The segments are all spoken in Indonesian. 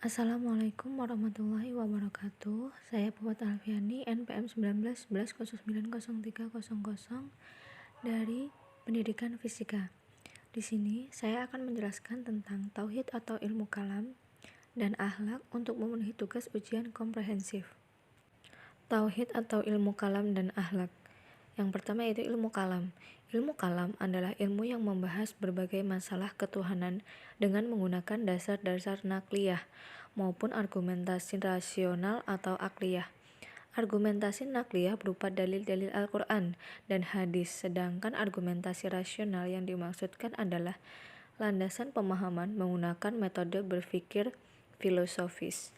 Assalamualaikum warahmatullahi wabarakatuh. Saya Puat Alfiani, NPM 19 11 09 03 00 dari Pendidikan Fisika. Di sini saya akan menjelaskan tentang tauhid atau ilmu kalam dan akhlak untuk memenuhi tugas ujian komprehensif. Tauhid atau ilmu kalam dan akhlak. Yang pertama yaitu ilmu kalam. Ilmu kalam adalah ilmu yang membahas berbagai masalah ketuhanan dengan menggunakan dasar-dasar nakliyah maupun argumentasi rasional atau akliyah. Argumentasi nakliyah berupa dalil-dalil Al-Quran dan hadis, sedangkan argumentasi rasional yang dimaksudkan adalah landasan pemahaman menggunakan metode berpikir filosofis.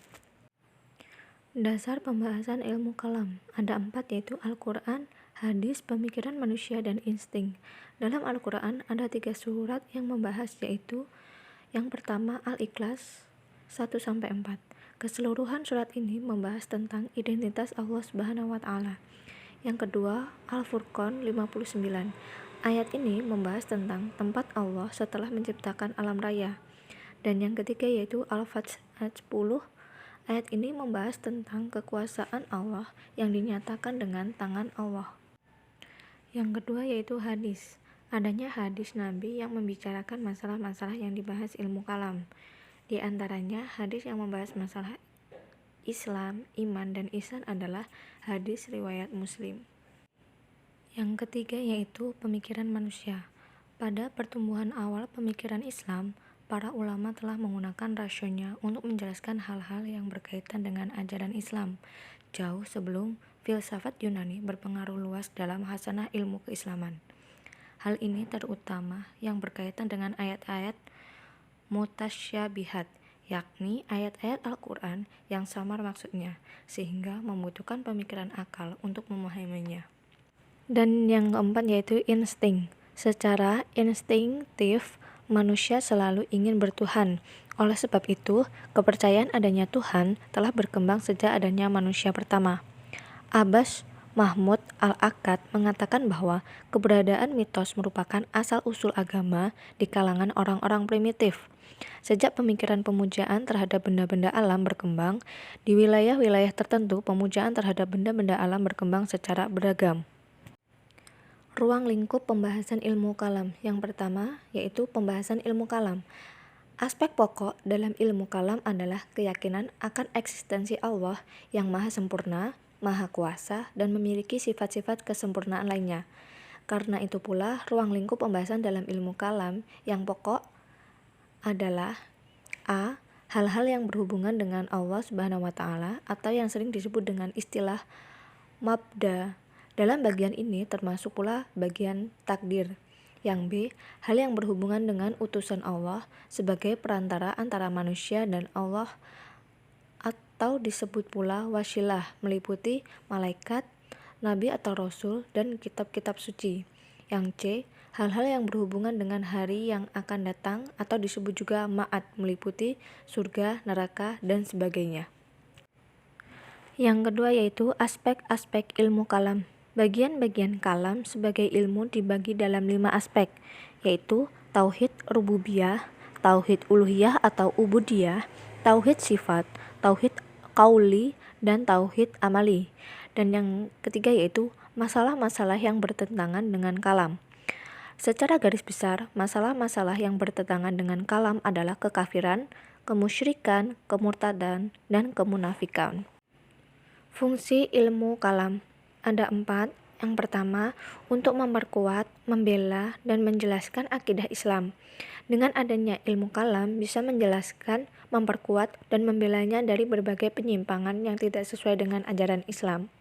Dasar pembahasan ilmu kalam ada 4, yaitu Al-Quran, hadis, pemikiran manusia, dan insting. Dalam Al-Quran ada 3 surat yang membahas, yaitu yang pertama Al-Ikhlas 1-4. Keseluruhan surat ini membahas tentang identitas Allah Subhanahu wa Ta'ala. Yang kedua Al-Furqan 59. Ayat ini membahas tentang tempat Allah setelah menciptakan alam raya. Dan yang ketiga yaitu Al-Fath ayat 10. Ayat ini membahas tentang kekuasaan Allah yang dinyatakan dengan tangan Allah. Yang kedua yaitu hadis. Adanya hadis Nabi yang membicarakan masalah-masalah yang dibahas ilmu kalam. Di antaranya hadis yang membahas masalah Islam, iman, dan ihsan adalah hadis riwayat Muslim. Yang ketiga yaitu pemikiran manusia. Pada pertumbuhan awal pemikiran Islam, para ulama telah menggunakan rasionya untuk menjelaskan hal-hal yang berkaitan dengan ajaran Islam, jauh sebelum filsafat Yunani berpengaruh luas dalam khasanah ilmu keislaman. Hal ini terutama yang berkaitan dengan ayat-ayat mutasyabihat, yakni ayat-ayat Al-Quran yang samar maksudnya, sehingga membutuhkan pemikiran akal untuk memahaminya. Dan yang keempat yaitu insting. Secara instinktif, manusia selalu ingin bertuhan. Oleh sebab itu, kepercayaan adanya Tuhan telah berkembang sejak adanya manusia pertama. Abbas Mahmud Al-Akkad mengatakan bahwa keberadaan mitos merupakan asal-usul agama di kalangan orang-orang primitif. Sejak pemikiran pemujaan terhadap benda-benda alam berkembang, di wilayah-wilayah tertentu pemujaan terhadap benda-benda alam berkembang secara beragam. Ruang lingkup pembahasan ilmu kalam. Yang pertama yaitu pembahasan ilmu kalam. Aspek pokok dalam ilmu kalam adalah keyakinan akan eksistensi Allah yang maha sempurna, maha kuasa, dan memiliki sifat-sifat kesempurnaan lainnya. Karena itu pula ruang lingkup pembahasan dalam ilmu kalam yang pokok adalah A. Hal-hal yang berhubungan dengan Allah Subhanahu wa Ta'ala atau yang sering disebut dengan istilah mabda. Dalam bagian ini termasuk pula bagian takdir. Yang B. Hal yang berhubungan dengan utusan Allah sebagai perantara antara manusia dan Allah atau disebut pula wasilah, meliputi malaikat, nabi atau rasul, dan kitab-kitab suci. Yang C. Hal-hal yang berhubungan dengan hari yang akan datang atau disebut juga ma'ad, meliputi surga, neraka, dan sebagainya. Yang kedua yaitu aspek-aspek ilmu kalam. Bagian-bagian kalam sebagai ilmu dibagi dalam 5 aspek, yaitu tauhid rububiyah, tauhid uluhiyah atau ubudiyah, tauhid sifat, tauhid qauli, dan tauhid amali. Dan yang ketiga yaitu masalah-masalah yang bertentangan dengan kalam. Secara garis besar, masalah-masalah yang bertentangan dengan kalam adalah kekafiran, kemusyrikan, kemurtadan, dan kemunafikan. Fungsi ilmu kalam ada 4. Yang pertama, untuk memperkuat, membela, dan menjelaskan akidah Islam. Dengan adanya ilmu kalam bisa menjelaskan, memperkuat, dan membelanya dari berbagai penyimpangan yang tidak sesuai dengan ajaran Islam.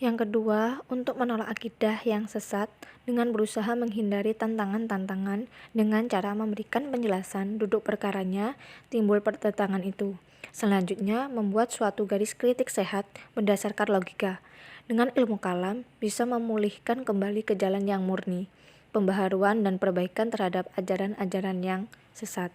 Yang kedua, untuk menolak akidah yang sesat dengan berusaha menghindari tantangan-tantangan dengan cara memberikan penjelasan duduk perkaranya timbul pertentangan itu. Selanjutnya, membuat suatu garis kritik sehat berdasarkan logika. Dengan ilmu kalam bisa memulihkan kembali ke jalan yang murni, pembaharuan dan perbaikan terhadap ajaran-ajaran yang sesat.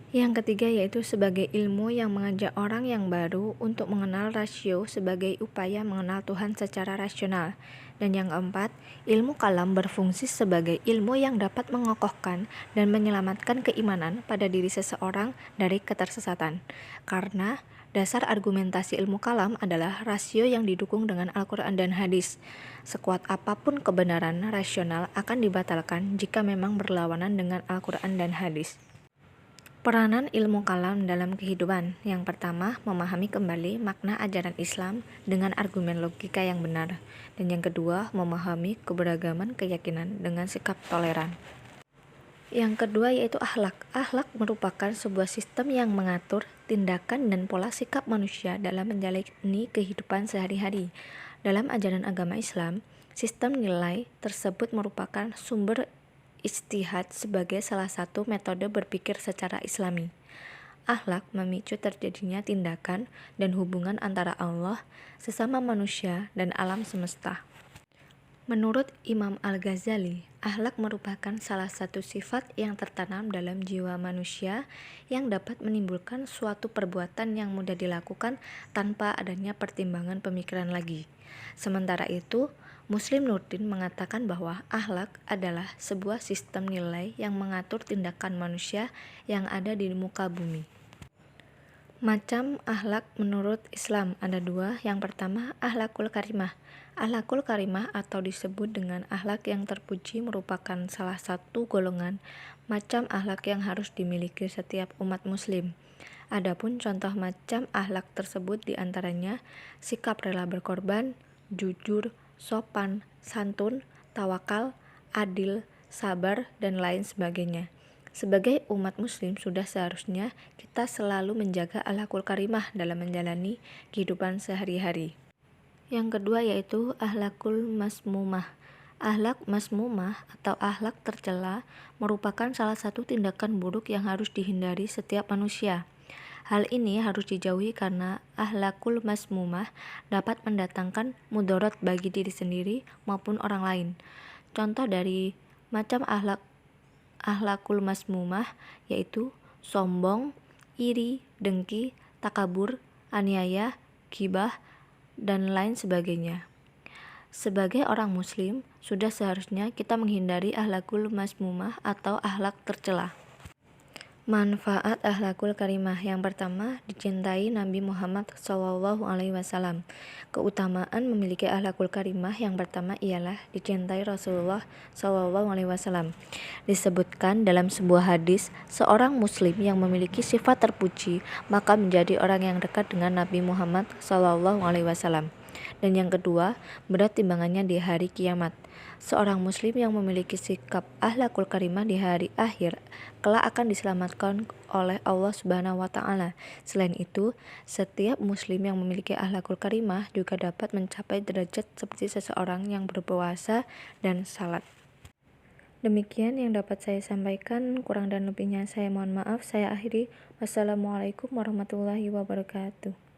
Yang ketiga yaitu sebagai ilmu yang mengajak orang yang baru untuk mengenal rasio sebagai upaya mengenal Tuhan secara rasional. Dan yang keempat, ilmu kalam berfungsi sebagai ilmu yang dapat mengokohkan dan menyelamatkan keimanan pada diri seseorang dari ketersesatan. Karena dasar argumentasi ilmu kalam adalah rasio yang didukung dengan Al-Quran dan hadis. Sekuat apapun kebenaran rasional akan dibatalkan jika memang berlawanan dengan Al-Quran dan hadis. Peranan ilmu kalam dalam kehidupan. Yang pertama, memahami kembali makna ajaran Islam dengan argumen logika yang benar. Dan yang kedua, memahami keberagaman keyakinan dengan sikap toleran. Yang kedua yaitu akhlak. Akhlak merupakan sebuah sistem yang mengatur tindakan dan pola sikap manusia dalam menjalani kehidupan sehari-hari. Dalam ajaran agama Islam, sistem nilai tersebut merupakan sumber ijtihad sebagai salah satu metode berpikir secara Islami. Akhlak memicu terjadinya tindakan dan hubungan antara Allah, sesama manusia, dan alam semesta. Menurut Imam Al-Ghazali, akhlak merupakan salah satu sifat yang tertanam dalam jiwa manusia yang dapat menimbulkan suatu perbuatan yang mudah dilakukan tanpa adanya pertimbangan pemikiran lagi. Sementara itu, Muslim Nurdin mengatakan bahwa akhlak adalah sebuah sistem nilai yang mengatur tindakan manusia yang ada di muka bumi. Macam akhlak menurut Islam ada dua. Yang pertama, akhlakul karimah. Akhlakul karimah atau disebut dengan akhlak yang terpuji merupakan salah satu golongan macam akhlak yang harus dimiliki setiap umat muslim. Adapun contoh macam akhlak tersebut diantaranya sikap rela berkorban, jujur, sopan, santun, tawakal, adil, sabar, dan lain sebagainya. Sebagai umat muslim sudah seharusnya kita selalu menjaga akhlakul karimah dalam menjalani kehidupan sehari-hari. Yang kedua yaitu akhlakul masmumah. Akhlak masmumah atau akhlak tercela merupakan salah satu tindakan buruk yang harus dihindari setiap manusia. Hal ini harus dijauhi karena akhlakul masmumah dapat mendatangkan mudarat bagi diri sendiri maupun orang lain. Contoh dari macam akhlakul masmumah yaitu sombong, iri, dengki, takabur, aniaya, ghibah, dan lain sebagainya. Sebagai orang muslim, sudah seharusnya kita menghindari akhlakul masmumah atau akhlak tercela. Manfaat akhlakul karimah. Yang pertama, dicintai Nabi Muhammad SAW. Keutamaan memiliki akhlakul karimah yang pertama ialah dicintai Rasulullah SAW. Disebutkan dalam sebuah hadis, seorang muslim yang memiliki sifat terpuji maka menjadi orang yang dekat dengan Nabi Muhammad SAW. Dan yang kedua, berat timbangannya di hari kiamat. Seorang muslim yang memiliki sikap akhlakul karimah di hari akhir kelak akan diselamatkan oleh Allah Subhanahu wa taala. Selain itu, setiap muslim yang memiliki akhlakul karimah juga dapat mencapai derajat seperti seseorang yang berpuasa dan salat. Demikian yang dapat saya sampaikan, kurang dan lebihnya saya mohon maaf. Saya akhiri. Wassalamualaikum warahmatullahi wabarakatuh.